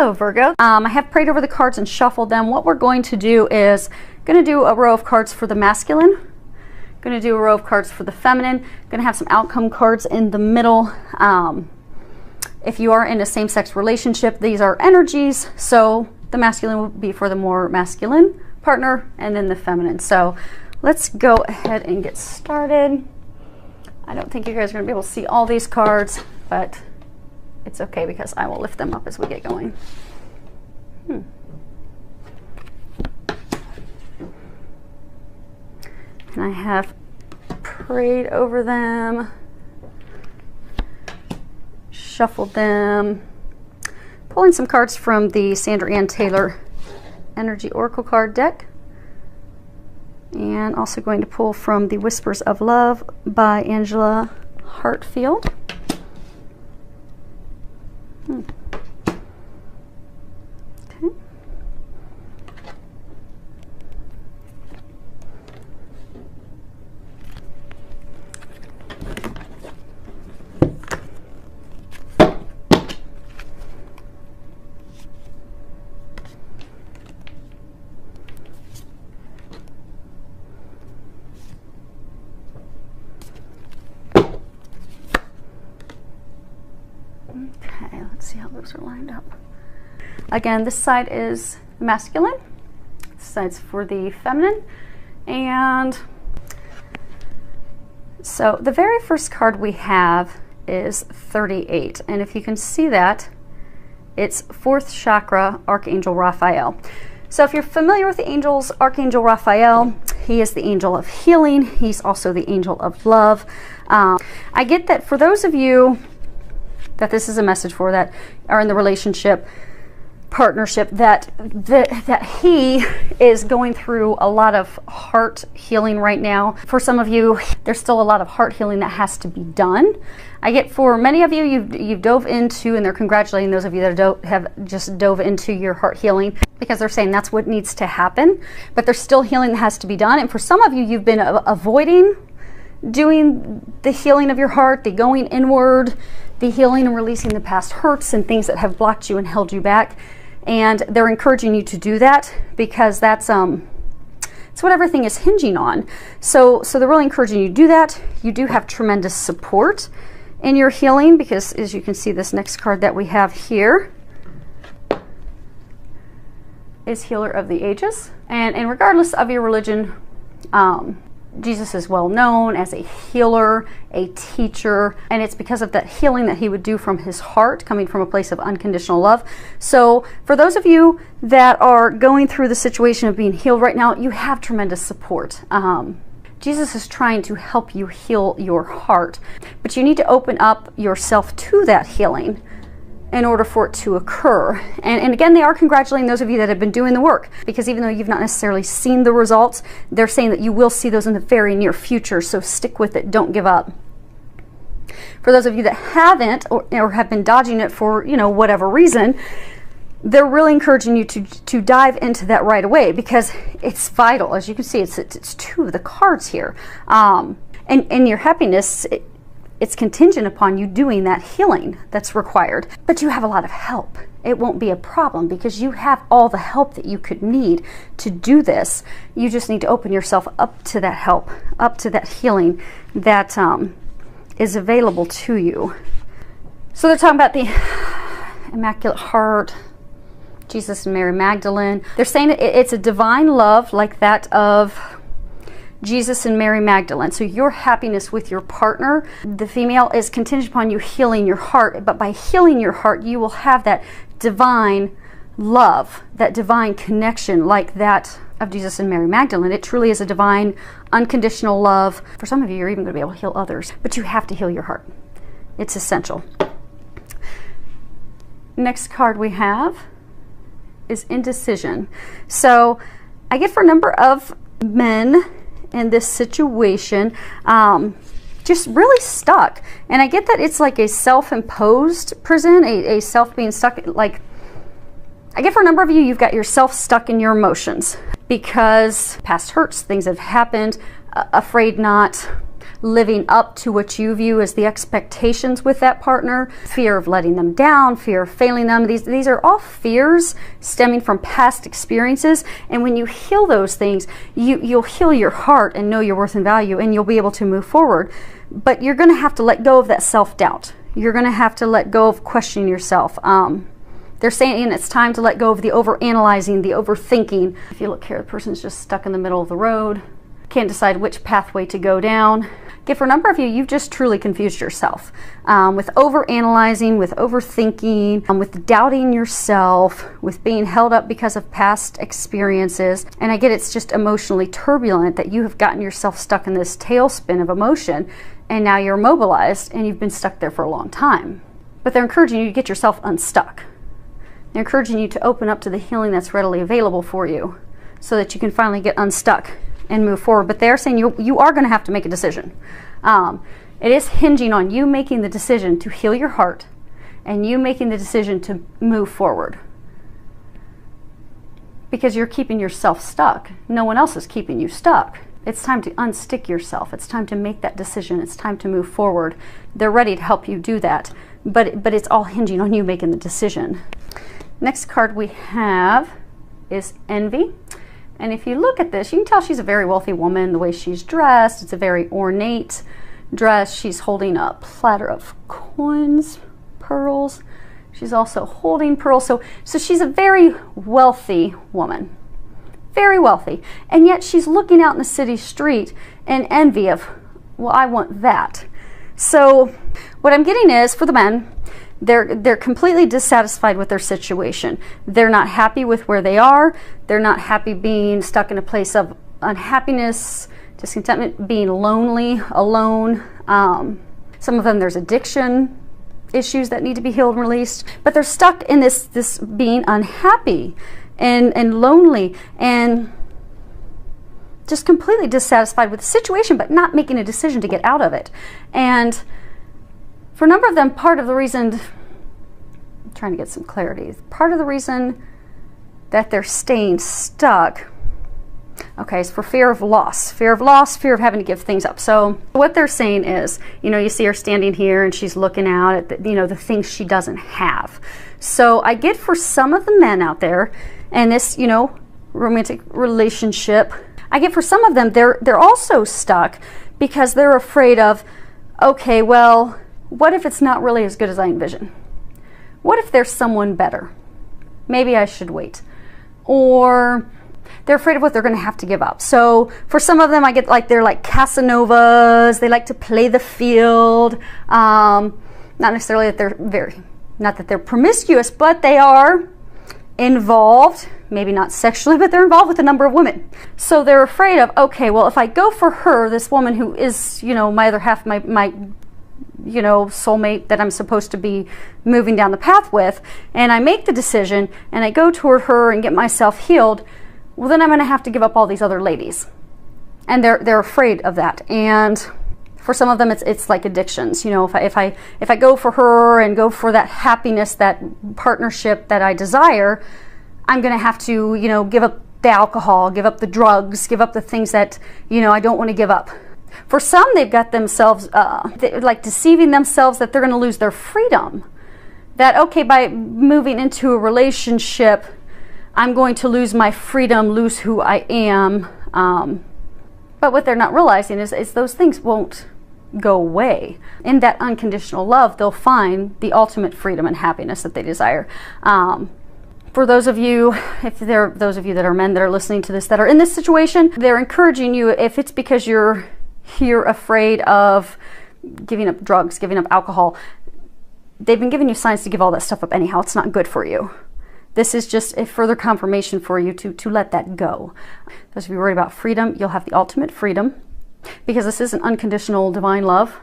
Hello Virgo. I have prayed over the cards and shuffled them. What we're going to do is going to do a row of cards for the masculine, going to do a row of cards for the feminine, going to have some outcome cards in the middle. If you are in a same-sex relationship, these are energies, so the masculine will be for the more masculine partner and then the feminine. So let's go ahead and get started. I don't think you guys are going to be able to see all these cards, but it's okay because I will lift them up as we get going. And I have prayed over them, shuffled them, pulling some cards from the Sandra Ann Taylor Energy Oracle card deck, and also going to pull from the Whispers of Love by Angela Hartfield. Okay. Okay, let's see how those are lined up. Again, this side is masculine, this side's for the feminine, and so the very first card we have is 38, and if you can see that, it's 4th chakra, Archangel Raphael. So if you're familiar with the angels, Archangel Raphael, he is the angel of healing. He's also the angel of love. I get that for those of you that this is a message for that are in the relationship partnership, that he is going through a lot of heart healing right now. For some of you, there's still a lot of heart healing that has to be done. I get for many of you, you've dove into, and they're congratulating those of you that have just dove into your heart healing, because they're saying that's what needs to happen, but there's still healing that has to be done. And for some of you, you've been avoiding doing the healing of your heart, the going inward, the healing and releasing the past hurts and things that have blocked you and held you back. And they're encouraging you to do that because that's it's what everything is hinging on. So they're really encouraging you to do that. You do have tremendous support in your healing because, as you can see, this next card that we have here is Healer of the Ages. And regardless of your religion, Jesus is well known as a healer, a teacher, and it's because of that healing that he would do from his heart, coming from a place of unconditional love. So for those of you that are going through the situation of being healed right now, you have tremendous support. Jesus is trying to help you heal your heart, but you need to open up yourself to that healing in order for it to occur. And again, they are congratulating those of you that have been doing the work, because even though you've not necessarily seen the results, they're saying that you will see those in the very near future, so stick with it, don't give up. For those of you that haven't or have been dodging it for, you know, whatever reason, they're really encouraging you to dive into that right away, because it's vital. As you can see, it's 2 of the cards here. And your happiness, it's contingent upon you doing that healing that's required. But you have a lot of help. It won't be a problem because you have all the help that you could need to do this. You just need to open yourself up to that help, up to that healing that is available to you. So they're talking about the Immaculate Heart, Jesus and Mary Magdalene. They're saying it's a divine love like that of Jesus and Mary Magdalene. So your happiness with your partner, the female, is contingent upon you healing your heart. But by healing your heart, you will have that divine love, that divine connection like that of Jesus and Mary Magdalene. It truly is a divine, unconditional love. For some of you, you're even going to be able to heal others. But you have to heal your heart. It's essential. Next card we have is Indecision. So I get for a number of men in this situation, just really stuck. And I get that it's like a self-imposed prison, a self being stuck. Like, I get for a number of you, you've got yourself stuck in your emotions because past hurts, things have happened, afraid not, living up to what you view as the expectations with that partner, fear of letting them down, fear of failing them. These are all fears stemming from past experiences, and when you heal those things, you'll heal your heart and know your worth and value, and you'll be able to move forward. But you're going to have to let go of that self-doubt. You're going to have to let go of questioning yourself. They're saying it's time to let go of the overanalyzing, the overthinking. If you look here, the person's just stuck in the middle of the road, can't decide which pathway to go down. Okay, for a number of you, you've just truly confused yourself with overanalyzing, with overthinking, with doubting yourself, with being held up because of past experiences. And I get it's just emotionally turbulent that you have gotten yourself stuck in this tailspin of emotion, and now you're immobilized and you've been stuck there for a long time. But they're encouraging you to get yourself unstuck. They're encouraging you to open up to the healing that's readily available for you so that you can finally get unstuck and move forward. But they're saying you are going to have to make a decision. It is hinging on you making the decision to heal your heart and you making the decision to move forward. Because you're keeping yourself stuck. No one else is keeping you stuck. It's time to unstick yourself. It's time to make that decision. It's time to move forward. They're ready to help you do that. But it's all hinging on you making the decision. Next card we have is Envy. And if you look at this, you can tell she's a very wealthy woman. The way she's dressed, it's a very ornate dress. She's holding a platter of coins, pearls. She's also holding pearls. So she's a very wealthy woman. Very wealthy. And yet she's looking out in the city street in envy of, well, I want that. So what I'm getting is, for the men, they're completely dissatisfied with their situation. They're not happy with where they are. They're not happy being stuck in a place of unhappiness, discontentment, being lonely, alone. Some of them, there's addiction issues that need to be healed and released. But they're stuck in this being unhappy and lonely and just completely dissatisfied with the situation, but not making a decision to get out of it. And for a number of them, part of the reason, I'm trying to get some clarity, part of the reason that they're staying stuck, okay, is for fear of loss, fear of having to give things up. So what they're saying is, you see her standing here and she's looking out at the things she doesn't have. So I get for some of the men out there, and this, romantic relationship, I get for some of them, they're also stuck because they're afraid of, okay, well, what if it's not really as good as I envision? What if there's someone better? Maybe I should wait. Or they're afraid of what they're going to have to give up. So for some of them, I get they're like Casanovas. They like to play the field. Not necessarily that not that they're promiscuous, but they are involved, maybe not sexually, but they're involved with a number of women. So they're afraid of, okay, well, if I go for her, this woman who is, my other half, my soulmate that I'm supposed to be moving down the path with, and I make the decision and I go toward her and get myself healed, well, then I'm going to have to give up all these other ladies. And they're afraid of that. And for some of them, it's like addictions. If I go for her and go for that happiness, that partnership that I desire, I'm going to have to, give up the alcohol, give up the drugs, give up the things that, I don't want to give up. For some, they've got themselves, like deceiving themselves that they're going to lose their freedom. That, okay, by moving into a relationship, I'm going to lose my freedom, lose who I am. But what they're not realizing is those things won't go away. In that unconditional love, they'll find the ultimate freedom and happiness that they desire. For those of you, if there are those of you that are men that are listening to this that are in this situation, they're encouraging you, if it's because you're afraid of giving up drugs, giving up alcohol, they've been giving you signs to give all that stuff up anyhow. It's not good for you. This is just a further confirmation for you to let that go. Those of you worried about freedom, you'll have the ultimate freedom because this is an unconditional divine love.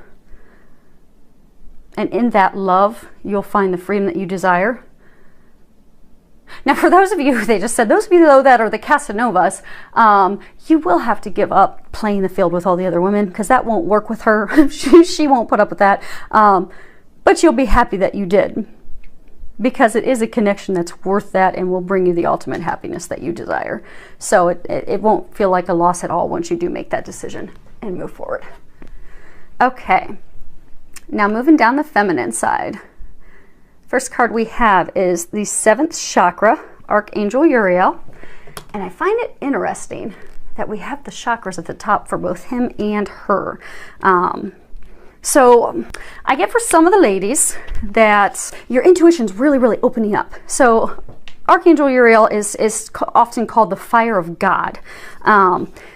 And in that love, you'll find the freedom that you desire. Now, for those of you, they just said, those of you though that are the Casanovas, you will have to give up playing the field with all the other women because that won't work with her. she won't put up with that. But you'll be happy that you did because it is a connection that's worth that and will bring you the ultimate happiness that you desire. So it won't feel like a loss at all once you do make that decision and move forward. Okay, now moving down the feminine side. First card we have is the 7th chakra, Archangel Uriel. And I find it interesting that we have the chakras at the top for both him and her. So I get for some of the ladies that your intuition's really, really opening up. So Archangel Uriel is often called the fire of God.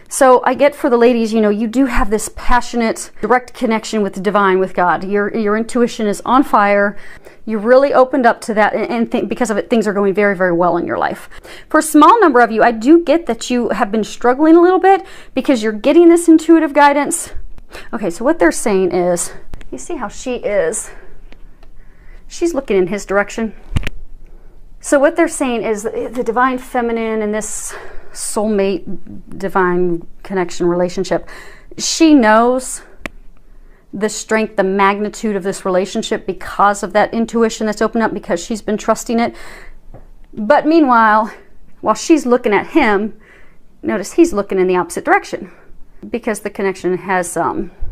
So I get for the ladies, you know, you do have this passionate, direct connection with the divine, with God. Your intuition is on fire. You're really opened up to that, and because of it, things are going very, very well in your life. For a small number of you, I do get that you have been struggling a little bit because you're getting this intuitive guidance. Okay, so what they're saying is, you see how she is? She's looking in his direction. So what they're saying is the divine feminine and this soulmate divine connection relationship, she knows the strength, the magnitude of this relationship because of that intuition that's opened up, because she's been trusting it. But meanwhile, while she's looking at him, notice he's looking in the opposite direction, because the connection has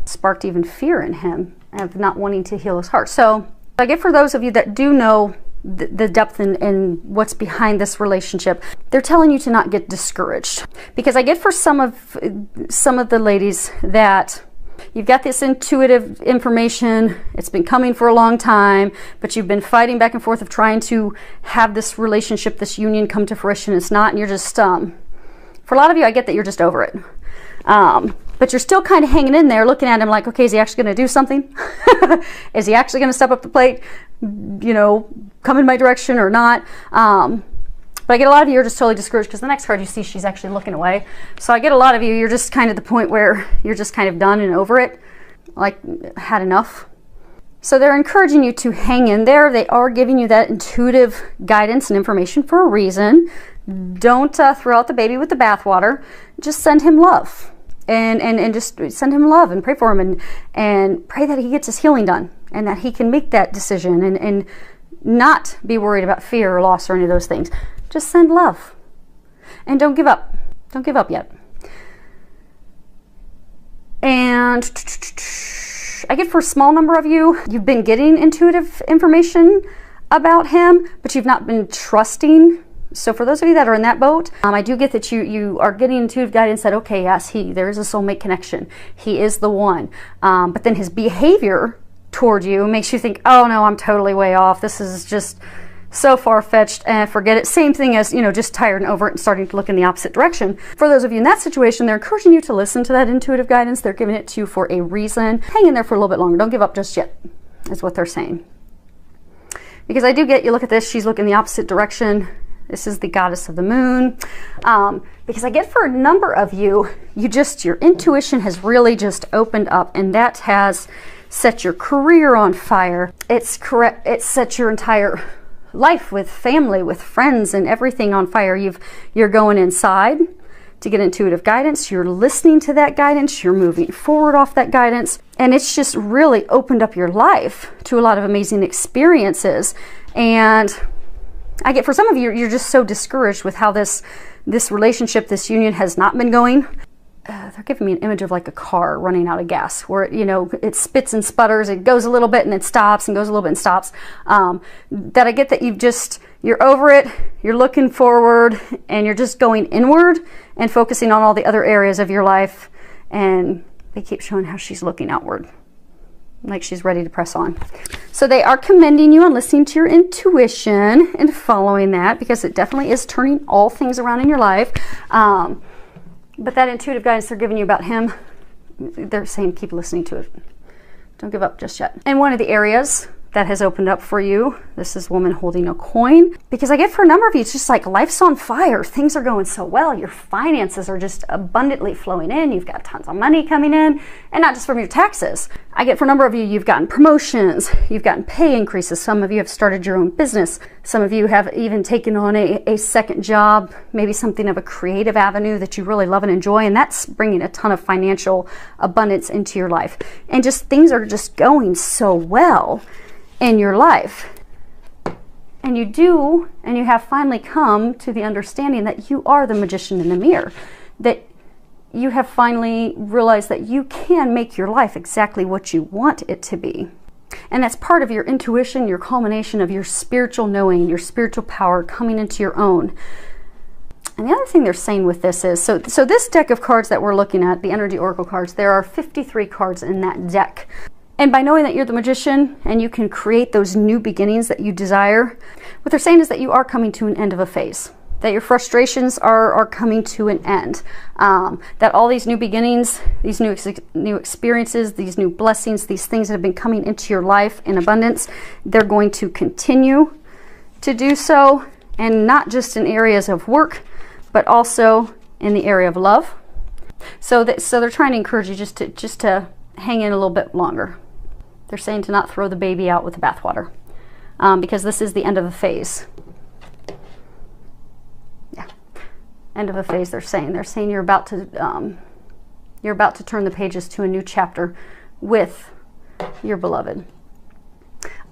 sparked even fear in him of not wanting to heal his heart. So I get for those of you that do know the depth and what's behind this relationship, they're telling you to not get discouraged, because I get for some of the ladies that you've got this intuitive information, it's been coming for a long time, but you've been fighting back and forth of trying to have this relationship, this union come to fruition. It's not, and you're just for a lot of you, I get that you're just over it, but you're still kind of hanging in there looking at him like, okay, is he actually going to do something? Is he actually going to step up the plate, you know, come in my direction or not? But I get a lot of you are just totally discouraged because the next card you see, she's actually looking away. So I get a lot of you, you're just kind of the point where you're just kind of done and over it, like had enough. So they're encouraging you to hang in there. They are giving you that intuitive guidance and information for a reason. Don't throw out the baby with the bathwater. Just send him love. And just send him love and pray for him and pray that he gets his healing done and that he can make that decision and not be worried about fear or loss or any of those things. Just send love and don't give up. Don't give up yet. And I get for a small number of you, you've been getting intuitive information about him, but you've not been trusting. So for those of you that are in that boat, I do get that you are getting intuitive guidance that, okay, yes, there is a soulmate connection. He is the one. But then his behavior toward you makes you think, oh no, I'm totally way off. This is just so far-fetched, and forget it. Same thing as, you know, just tired and over it and starting to look in the opposite direction. For those of you in that situation, they're encouraging you to listen to that intuitive guidance. They're giving it to you for a reason. Hang in there for a little bit longer. Don't give up just yet, is what they're saying. Because I do get, you look at this, she's looking the opposite direction. This is the goddess of the moon. Because I get for a number of you, your intuition has really just opened up, and that has set your career on fire. It's set your entire life with family, with friends, and everything on fire. You're going inside to get intuitive guidance. You're listening to that guidance. You're moving forward off that guidance. And it's just really opened up your life to a lot of amazing experiences. And I get for some of you, you're just so discouraged with how this relationship, this union has not been going. They're giving me an image of like a car running out of gas, where it spits and sputters, it goes a little bit and it stops and goes a little bit and stops. That I get that you're over it, you're looking forward, and you're just going inward and focusing on all the other areas of your life. And they keep showing how she's looking outward, like she's ready to press on. So they are commending you on listening to your intuition and following that, because it definitely is turning all things around in your life. But that intuitive guidance they're giving you about him, they're saying keep listening to it. Don't give up just yet. And one of the areas that has opened up for you, this is woman holding a coin, because I get for a number of you, it's just like life's on fire. Things are going so well. Your finances are just abundantly flowing in. You've got tons of money coming in, and not just from your taxes. I get for a number of you, you've gotten promotions, you've gotten pay increases. Some of you have started your own business. Some of you have even taken on a second job, maybe something of a creative avenue that you really love and enjoy, and that's bringing a ton of financial abundance into your life. And just things are just going so well in your life. And you have finally come to the understanding that you are the magician in the mirror, that you have finally realized that you can make your life exactly what you want it to be. And that's part of your intuition, your culmination of your spiritual knowing, your spiritual power coming into your own. And the other thing they're saying with this is, so this deck of cards that we're looking at, the Energy Oracle cards, there are 53 cards in that deck. And by knowing that you're the magician and you can create those new beginnings that you desire, what they're saying is that you are coming to an end of a phase, that your frustrations are coming to an end, that all these new beginnings, these new experiences, these new blessings, these things that have been coming into your life in abundance, they're going to continue to do so, and not just in areas of work, but also in the area of love. So they're trying to encourage you just to hang in a little bit longer. They're saying to not throw the baby out with the bathwater, because this is the end of a phase. Yeah, end of a phase. They're saying you're about to turn the pages to a new chapter with your beloved.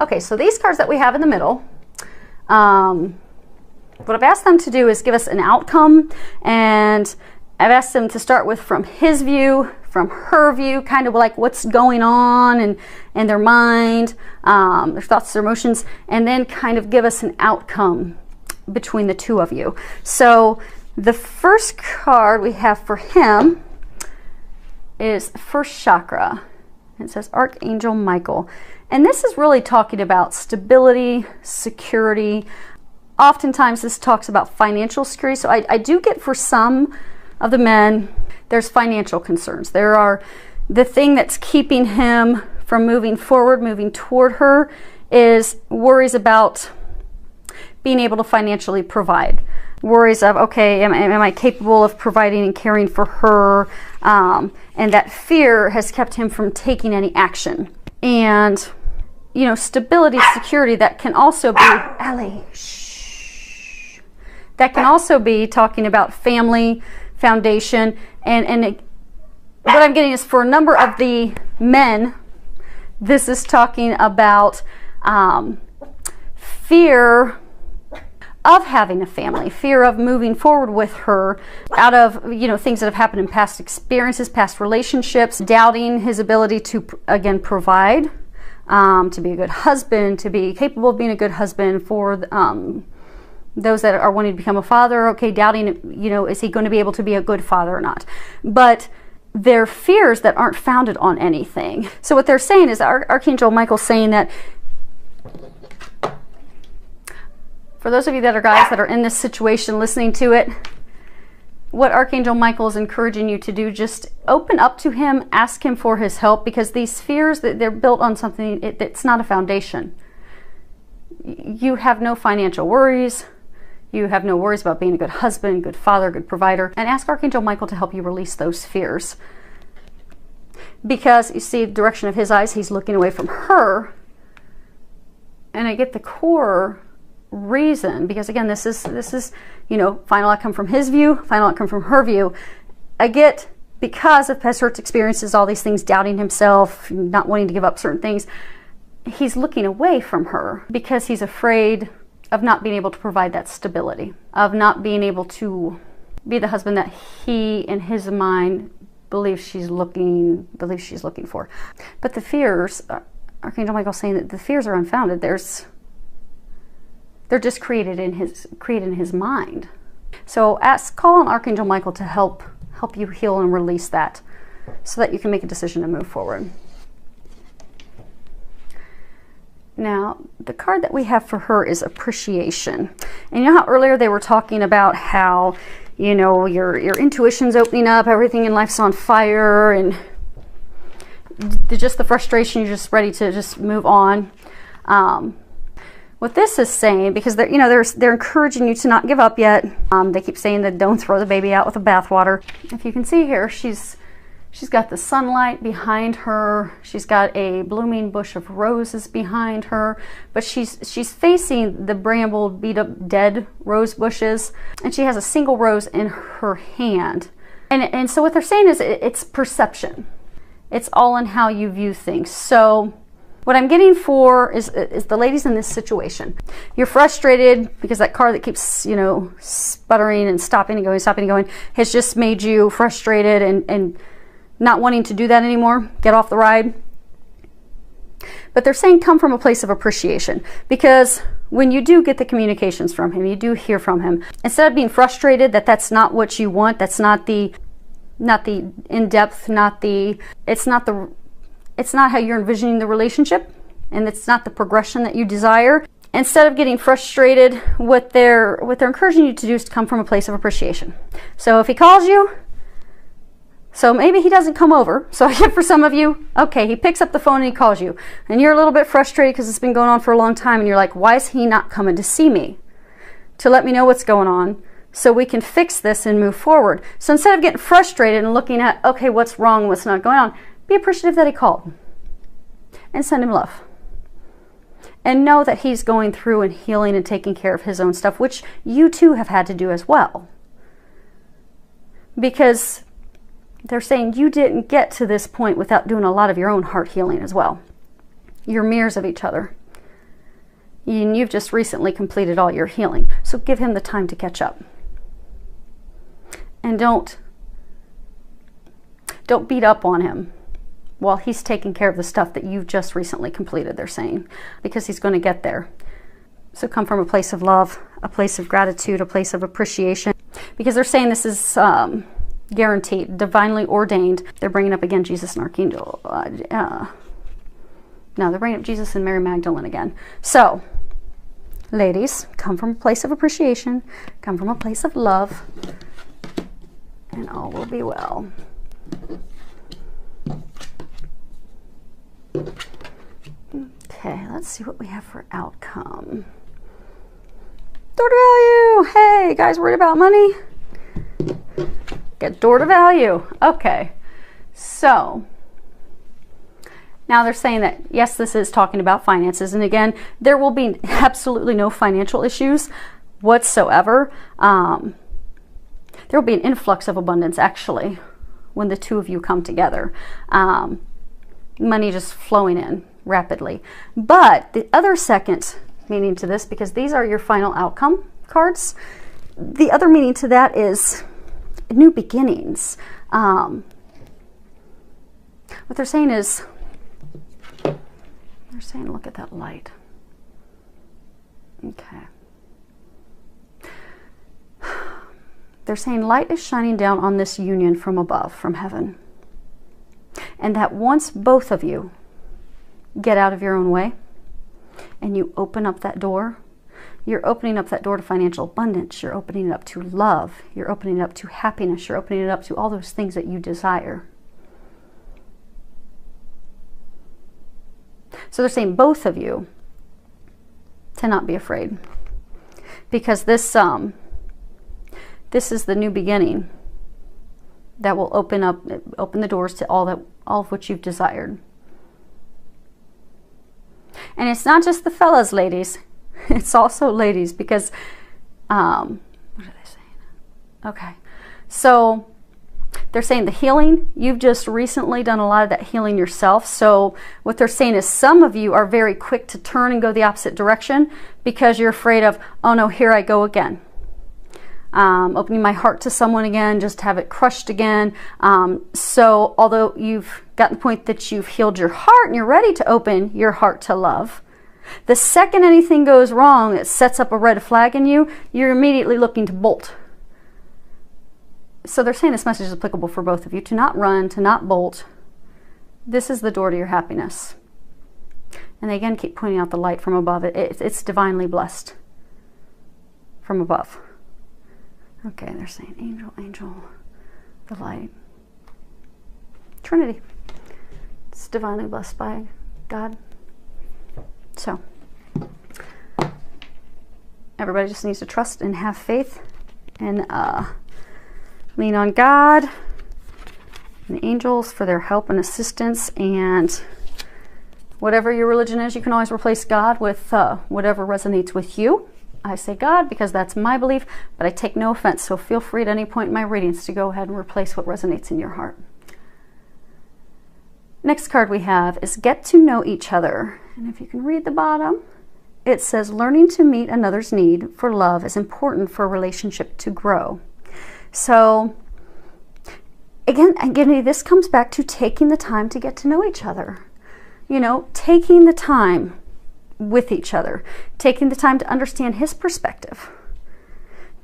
Okay, so these cards that we have in the middle, what I've asked them to do is give us an outcome, and I've asked them to start with from his view, from her view, kind of like what's going on in their mind, their thoughts, their emotions, and then kind of give us an outcome between the two of you. So the first card we have for him is first chakra. It says Archangel Michael. And this is really talking about stability, security. Oftentimes this talks about financial security. So I do get for some of the men, there's financial concerns. There are the thing that's keeping him from moving forward, moving toward her, is worries about being able to financially provide. Worries of, okay, am I capable of providing and caring for her? And that fear has kept him from taking any action. And, you know, stability, security, that can also be, Ellie, shh. That can also be talking about family, foundation, and what I'm getting is for a number of the men, this is talking about fear of having a family, fear of moving forward with her out of, you know, things that have happened in past experiences, past relationships, doubting his ability to, again, provide, to be a good husband, to be capable of being a good husband for those that are wanting to become a father. Okay, doubting, you know, is he going to be able to be a good father or not? But they're fears that aren't founded on anything. So what they're saying is Archangel Michael's saying that for those of you that are guys that are in this situation listening to it, what Archangel Michael is encouraging you to do, just open up to him, ask him for his help, because these fears, they're built on something, it's not a foundation. You have no financial worries. You have no worries about being a good husband, good father, good provider. And ask Archangel Michael to help you release those fears. Because you see the direction of his eyes, he's looking away from her. And I get the core reason, because again, this is, you know, final outcome from his view, final outcome from her view. I get, because of past hurts, experiences, all these things, doubting himself, not wanting to give up certain things, he's looking away from her because he's afraid of not being able to provide that stability, of not being able to be the husband that he, in his mind, believes she's looking for. But the fears, Archangel Michael's saying that the fears are unfounded. They're just created in his mind. So call on Archangel Michael to help you heal and release that, so that you can make a decision to move forward. Now, the card that we have for her is appreciation. And you know how earlier they were talking about how, you know, your intuition's opening up, everything in life's on fire, and just the frustration, you're just ready to just move on. What this is saying, because they're encouraging you to not give up yet. They keep saying that don't throw the baby out with the bathwater. If you can see here, she's got the sunlight behind her. She's got a blooming bush of roses behind her, but she's facing the bramble, beat up, dead rose bushes, and she has a single rose in her hand. And so what they're saying is it's perception. It's all in how you view things. So What I'm getting for is the ladies in this situation. You're frustrated because that car that keeps, you know, sputtering and stopping and going has just made you frustrated and not wanting to do that anymore. Get off the ride. But they're saying come from a place of appreciation, because when you do get the communications from him, you do hear from him, instead of being frustrated that that's not what you want, that's not the in-depth, it's not how you're envisioning the relationship, and it's not the progression that you desire. Instead of getting frustrated, what they're encouraging you to do is to come from a place of appreciation. So if he calls you, so maybe he doesn't come over. So for some of you, okay, he picks up the phone and he calls you, and you're a little bit frustrated because it's been going on for a long time, and you're like, why is he not coming to see me to let me know what's going on so we can fix this and move forward? So instead of getting frustrated and looking at, okay, what's wrong, what's not going on, be appreciative that he called and send him love. And know that he's going through and healing and taking care of his own stuff, which you too have had to do as well. Because they're saying you didn't get to this point without doing a lot of your own heart healing as well. You're mirrors of each other. And you've just recently completed all your healing. So give him the time to catch up. And don't beat up on him while he's taking care of the stuff that you've just recently completed, they're saying, because he's going to get there. So come from a place of love, a place of gratitude, a place of appreciation, because they're saying this is guaranteed, divinely ordained. They're bringing up again Jesus and Archangel. No, they're bringing up Jesus and Mary Magdalene again. So, ladies, come from a place of appreciation, come from a place of love, and all will be well. Okay, let's see what we have for outcome. Door to value. Hey, guys, worried about money? Get door to value. Okay, so now they're saying that, yes, this is talking about finances. And again, there will be absolutely no financial issues whatsoever. There will be an influx of abundance, actually, when the two of you come together. Money just flowing in rapidly. But the other second meaning to this, because these are your final outcome cards, the other meaning to that is new beginnings. What they're saying is, they're saying, look at that light. Okay. They're saying light is shining down on this union from above, from heaven. And that once both of you get out of your own way and you open up that door, you're opening up that door to financial abundance. You're opening it up to love. You're opening it up to happiness. You're opening it up to all those things that you desire. So they're saying both of you to not be afraid, because this is the new beginning that will open the doors to all of what you've desired. And it's not just the fellas, ladies. It's also ladies, because what are they saying? Okay, so they're saying the healing, you've just recently done a lot of that healing yourself. So what they're saying is some of you are very quick to turn and go the opposite direction because you're afraid of, oh no, here I go again. Opening my heart to someone again, just have it crushed again. So although you've gotten the point that you've healed your heart and you're ready to open your heart to love, the second anything goes wrong that sets up a red flag in you, you're immediately looking to bolt. So they're saying this message is applicable for both of you, to not run, to not bolt. This is the door to your happiness. And they again keep pointing out the light from above. It's divinely blessed from above. Okay, they're saying angel, angel, the light. Trinity. It's divinely blessed by God. So, everybody just needs to trust and have faith and lean on God and the angels for their help and assistance. And whatever your religion is, you can always replace God with whatever resonates with you. I say God because that's my belief, but I take no offense. So feel free at any point in my readings to go ahead and replace what resonates in your heart. Next card we have is get to know each other. And if you can read the bottom, it says learning to meet another's need for love is important for a relationship to grow. So again, this comes back to taking the time to get to know each other. You know, taking the time with each other, taking the time to understand his perspective.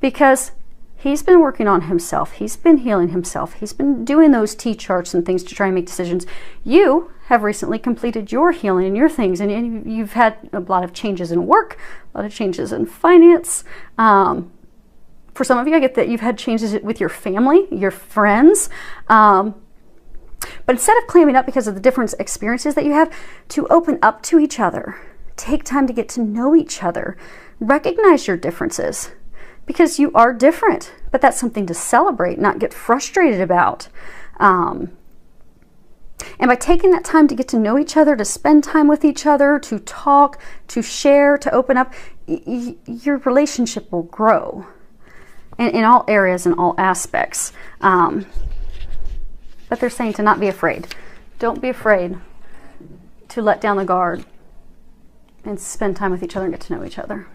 Because he's been working on himself, he's been healing himself, he's been doing those T-charts and things to try and make decisions. You have recently completed your healing and your things, and you've had a lot of changes in work, a lot of changes in finance. For some of you, I get that you've had changes with your family, your friends. But instead of clamming up because of the different experiences that you have, to open up to each other, take time to get to know each other, recognize your differences, because you are different, but that's something to celebrate, not get frustrated about. And by taking that time to get to know each other, to spend time with each other, to talk, to share, to open up, your relationship will grow in all areas and all aspects. But they're saying to not be afraid. Don't be afraid to let down the guard and spend time with each other and get to know each other.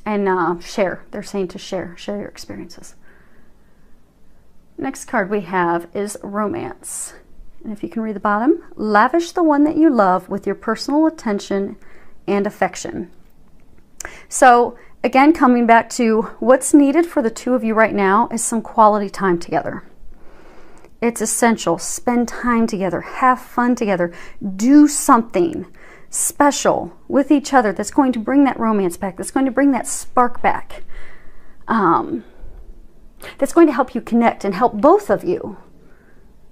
And share. They're saying to share your experiences. Next card we have is romance. And if you can read the bottom, lavish the one that you love with your personal attention and affection. So again, coming back to what's needed for the two of you right now is some quality time together. It's essential. Spend time together. Have fun together. Do something special with each other that's going to bring that romance back, that's going to bring that spark back, that's going to help you connect and help both of you,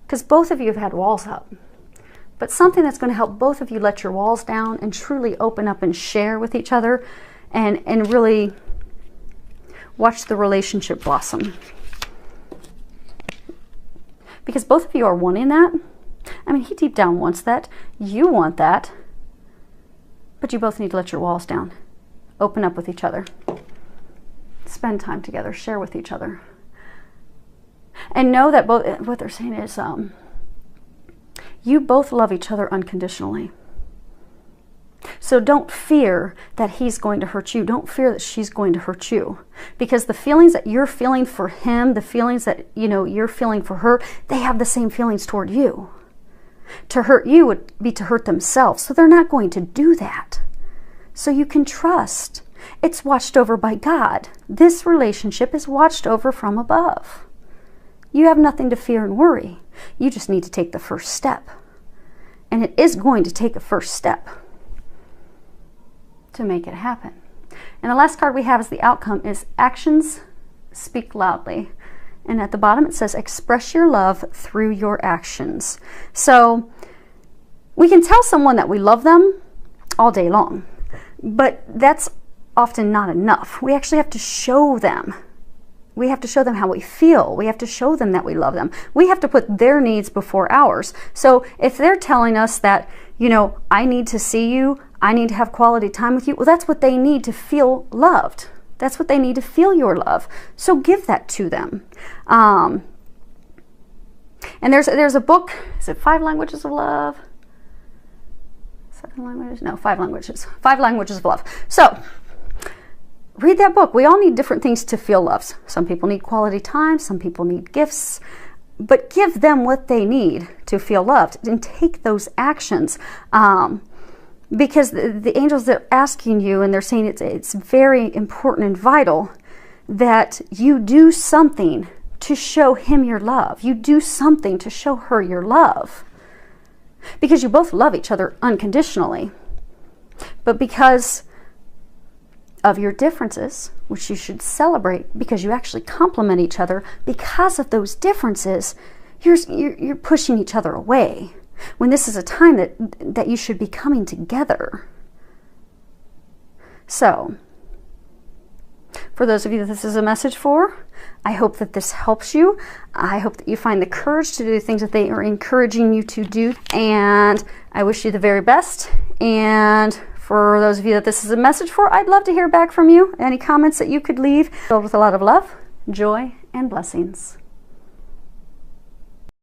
because both of you have had walls up. But something that's going to help both of you let your walls down and truly open up and share with each other and really watch the relationship blossom. Because both of you are wanting that. I mean, he deep down wants that. You want that. But you both need to let your walls down. Open up with each other. Spend time together. Share with each other. And know that both, what they're saying is, you both love each other unconditionally. So don't fear that he's going to hurt you. Don't fear that she's going to hurt you. Because the feelings that you're feeling for him, the feelings that, you know, you're feeling for her, they have the same feelings toward you. To hurt you would be to hurt themselves. So they're not going to do that. So you can trust. It's watched over by God. This relationship is watched over from above. You have nothing to fear and worry. You just need to take the first step. And it is going to take a first step to make it happen. And the last card we have as the outcome is actions speak loudly. And at the bottom it says express your love through your actions. So we can tell someone that we love them all day long, but that's often not enough. We actually have to show them. We have to show them how we feel. We have to show them that we love them. We have to put their needs before ours. So if they're telling us that, you know, I need to see you, I need to have quality time with you, well, that's what they need to feel loved. That's what they need to feel your love. So give that to them. And there's a book, is it 5 Languages of Love? 7 languages? No, 5 languages. 5 Languages of Love. So read that book. We all need different things to feel loved. Some people need quality time. Some people need gifts. But give them what they need to feel loved and take those actions. Because the angels, they're asking you and they're saying it's very important and vital that you do something to show him your love. You do something to show her your love. Because you both love each other unconditionally. But because of your differences, which you should celebrate because you actually complement each other, because of those differences, you're pushing each other away. When this is a time that you should be coming together. So, for those of you that this is a message for, I hope that this helps you. I hope that you find the courage to do the things that they are encouraging you to do. And I wish you the very best. And for those of you that this is a message for, I'd love to hear back from you. Any comments that you could leave, filled with a lot of love, joy, and blessings.